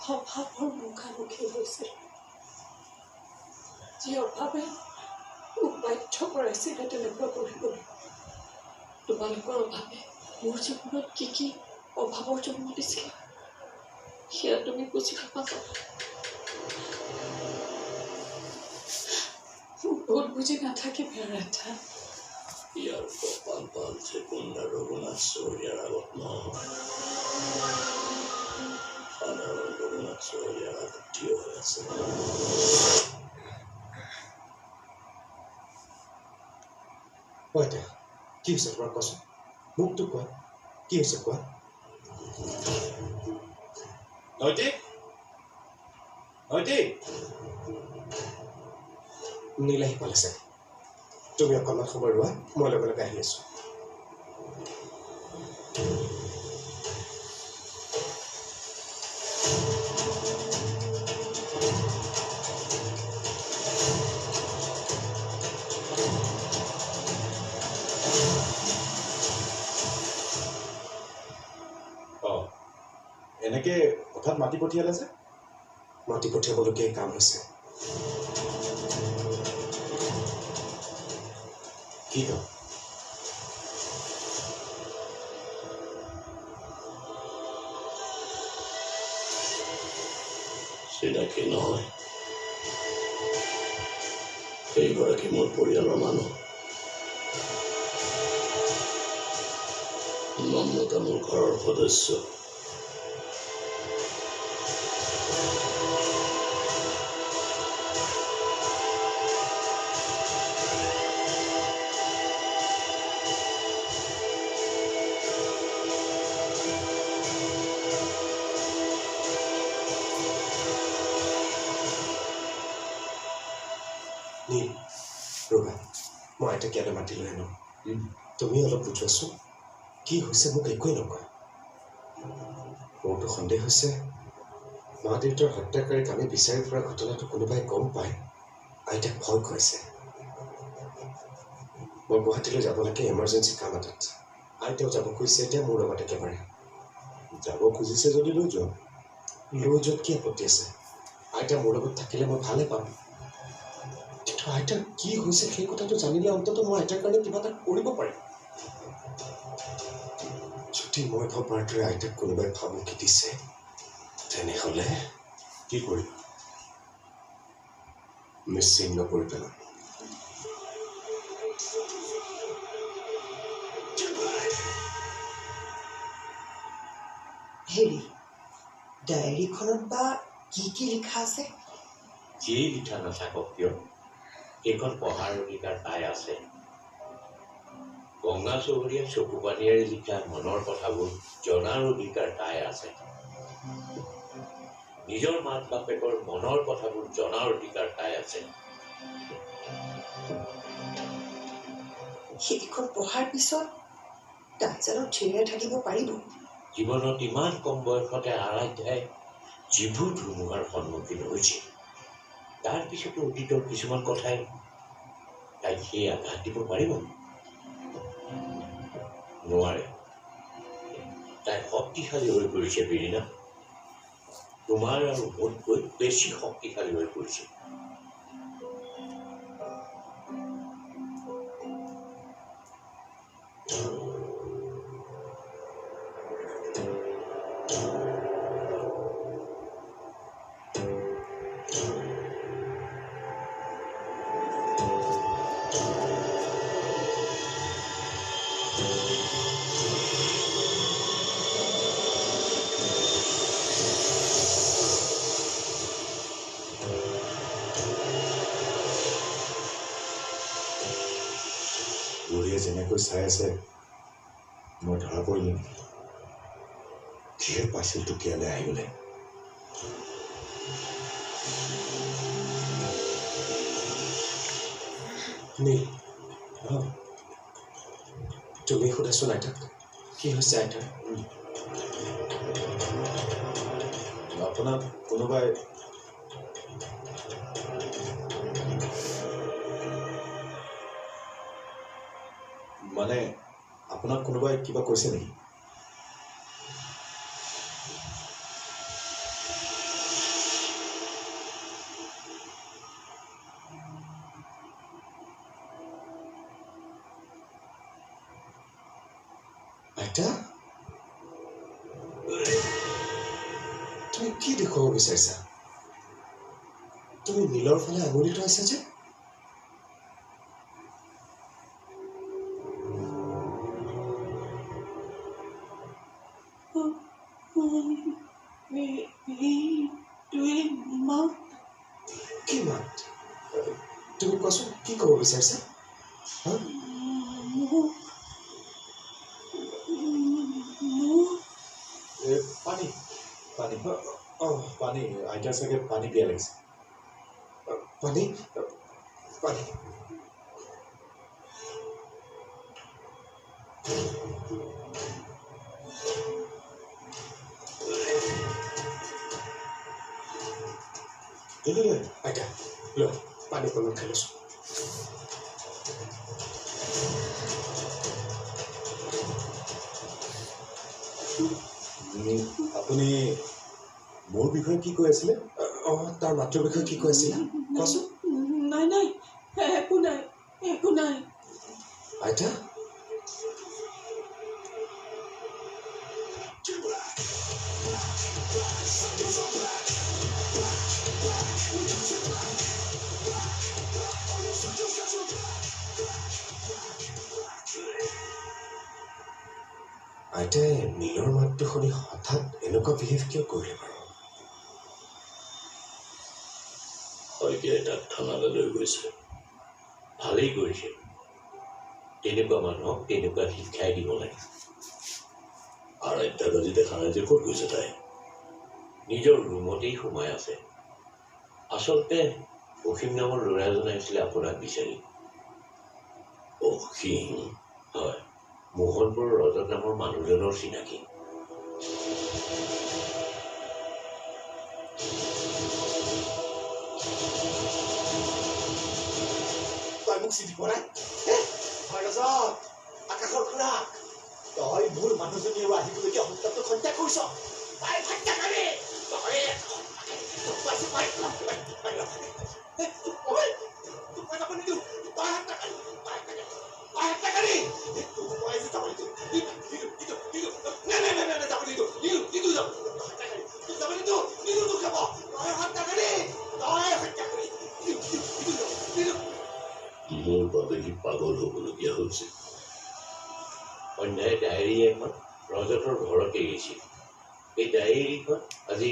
অভাৱৰ মুখামুখি হৈছিল যি অভাৱে মোক বাধ্য কৰাইছিলে তেনেকুৱা কৰিবলৈ তোমালোকৰ অভাৱে মোৰ জীৱনত কি কি অভাৱৰ জন্ম দিছিল সেয়া তুমি বুজি নাপাবা বহুত বুজি নাথাকিবি ৰাধা ইয়াৰ কপাল পালছে কন্যা ৰঘুনাথ চৌৰিয়াৰ আগত নহয় সাধাৰণ ৰঘুনাথ চৌৰিয়াৰ আগত থিয় হৈ আছে এতিয়া কি হৈছে তোমাৰ কোৱাচোন মোকতো কোৱা কি হৈছে কোৱা নৈতিক নীল আহি পালে চাগে তুমি অকণমান সময় ৰোৱা মই লগে লগে আহি আছো এনেকে হঠাৎ মাতি পঠিয়ালে যে মাতি পঠিয়াবলগীয়া কাম হৈছে কি কাম চিনাকি নহয় সেইগৰাকী মোৰ পৰিয়ালৰ মানুহ নম্ৰতা মোৰ ঘৰৰ সদস্য নীল ৰবা মই আইতাক ইয়ালৈ মাতি লৈ আনো তুমি অলপ বুজোৱাচোন কি হৈছে মোক একোৱেই নকয় মোৰতো সন্দেহ হৈছে মা দেউতাৰ হত্যাকাৰীক আমি বিচাৰি ফুৰা ঘটনাটো কোনোবাই গম পায় আইতাক ভয় খুৱাইছে মই গুৱাহাটীলৈ যাব লাগে এমাৰ্জেঞ্চি কাম এটাত আইতাও যাব খুজিছে এতিয়া মোৰ লগত একেবাৰে যাব খুজিছে যদি লৈ যোৱা লৈ যোৱাত কি আপত্তি আছে আইতা মোৰ লগত থাকিলে মই ভালে পাম কিন্তু আইতাৰ কি হৈছে সেই কথাটো জানিলে অন্ততঃ মই আইতাৰ কাৰণে কিবা এটা কৰিব পাৰিম যদি মই ভবাৰ দৰে আইতাক কোনোবাই ভাবুকি দিছে তেনেহ'লে কি কৰিবা নিশ্চিন্ন কৰি পেলাম হেৰি ডায়েৰীখনত বা কি কি লিখা আছে যিয়ে লিখা নাথাকক কিয় সেইখন পঢ়াৰ অধিকাৰ তাই আছে গংগা চৌধুৰীয়ে চকু পানীৰে লিখা মনৰ কথাবোৰ জনাৰ অধিকাৰ তাই আছে নিজৰ মাক বাপেকৰ মনৰ কথাবোৰ জনাৰ অধিকাৰ তাই আছে সেইখন পঢ়াৰ পিছত তাই জানো থিৰে থাকিব পাৰিব জীৱনত ইমান কম বয়সতে আৰাধ্যাই যিবোৰ ধুমুহাৰ সন্মুখীন হৈছে তাৰ পিছতো অতীতৰ কিছুমান কথাই তাইক সেই আঘাত দিব পাৰিব নোৱাৰে তাই শক্তিশালী হৈ পৰিছে বিৰিনা তোমাৰ আৰু মোতকৈ বেছি শক্তিশালী হৈ পৰিছে বুঢ়ীয়ে যেনেকৈ চাই আছে মই ধৰা পৰিলো কিহে পাইছিল তোক ইয়ালৈ আহিবলৈ নীল তুমি সোধাচোন আইতাক কি হৈছে আইতাৰ আপোনাক কোনোবাই মানে আপোনাক কোনোবাই কিবা কৈছে নেকি আইতা তুমি কি দেখুৱাব বিচাৰিছা তুমি নীলৰ ফালে আঙুলি থৈছা যে কি মাত তুমি কোৱাচোন কি ক'ব বিচাৰিছা পানী পানী পানী আইতাৰ চাগে পানী পিয়া লাগিছে পানী পানী আইতা ল পানী অকণমান খাই লৈছো আপুনি মোৰ বিষয়ে কি কৈ আছিলে তাৰ মাতৃৰ বিষয়ে কি কৈ আছিলা কোৱাচোন নাই নাই একো নাই একো নাই আইতা আইতাই নীলৰ মাতটো শুনি হঠাৎ এনেকুৱা বিহেভ কিয় কৰিলে বাৰু শইকীয়াই তাক থানালৈ লৈ গৈছে ভালেই কৰিছে তেনেকুৱা মানুহক তেনেকুৱা শিক্ষাই দিব লাগে আৰাধ্যাক আজি দেখা নাই যে ক'ত গৈছে তাই নিজৰ ৰুমতেই সোমাই আছে আচলতে অসীম নামৰ ল'ৰা এজন আহিছিলে আপোনাক বিচাৰি অসীম হয় মোহনপুৰৰ ৰজত নামৰ মানুহজনৰ চিনাকি তই মোক চিনি পোৱা নাই আকাশৰ খুৰা তই মোৰ মানুহজনী আৰু আহিবলগীয়া সন্তানটোক হত্যা কৰিছ তাই হত্যাকাৰী মোৰ বাবে সি পাগল হ'বলগীয়া হৈছে অন্যায় ডায়েৰী এখন ৰজতৰ ঘৰত এৰিছিল এই ডায়েৰীখন আজি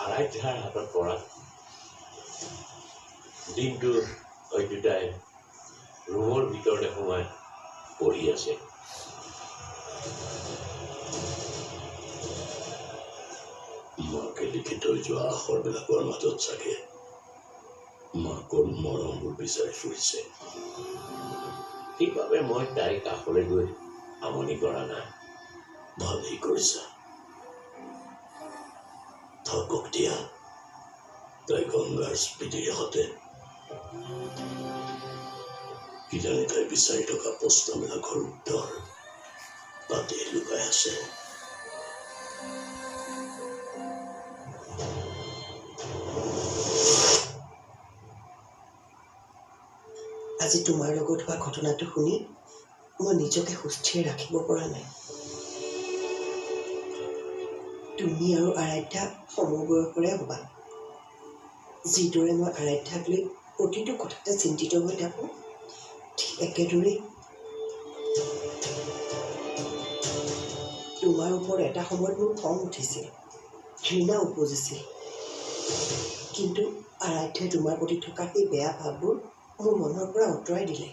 আৰাধ্যাৰ হাতত পৰা দিনটো হয়তো তাই ৰুমৰ ভিতৰতে সোমাই পঢ়ি আছে মাকে লিখি থৈ যোৱা আখৰবিলাকৰ মাজত চাগে মাকৰ মৰমবোৰ বিচাৰি ফুৰিছে সেইবাবে মই তাইৰ কাষলৈ গৈ আমনি কৰা নাই ভালেই কৰিছা থাকক দিয়া তাই গংগাৰ স্পীডিৰ সতে কিজানি তাই বিচাৰি থকা প্ৰশ্নবিলাকৰ উত্তৰ তাতে লুকাই আছে আজি তোমাৰ লগত হোৱা ঘটনাটো শুনি মই নিজকে সুস্থিৰ ৰাখিব পৰা নাই তুমি আৰু আৰাধ্যা সমবয়সৰে হ'বা যিদৰে মই আৰাধ্যাক লৈ প্ৰতিটো কথাতে চিন্তিত হৈ থাকোঁ ঠিক একেদৰেই তোমাৰ ওপৰত এটা সময়ত মোৰ খং উঠিছিল ঘৃণা উপজিছিল কিন্তু আৰাধ্যাই তোমাৰ প্ৰতি থকা সেই বেয়া ভাৱবোৰ মোৰ মনৰ পৰা আঁতৰাই দিলে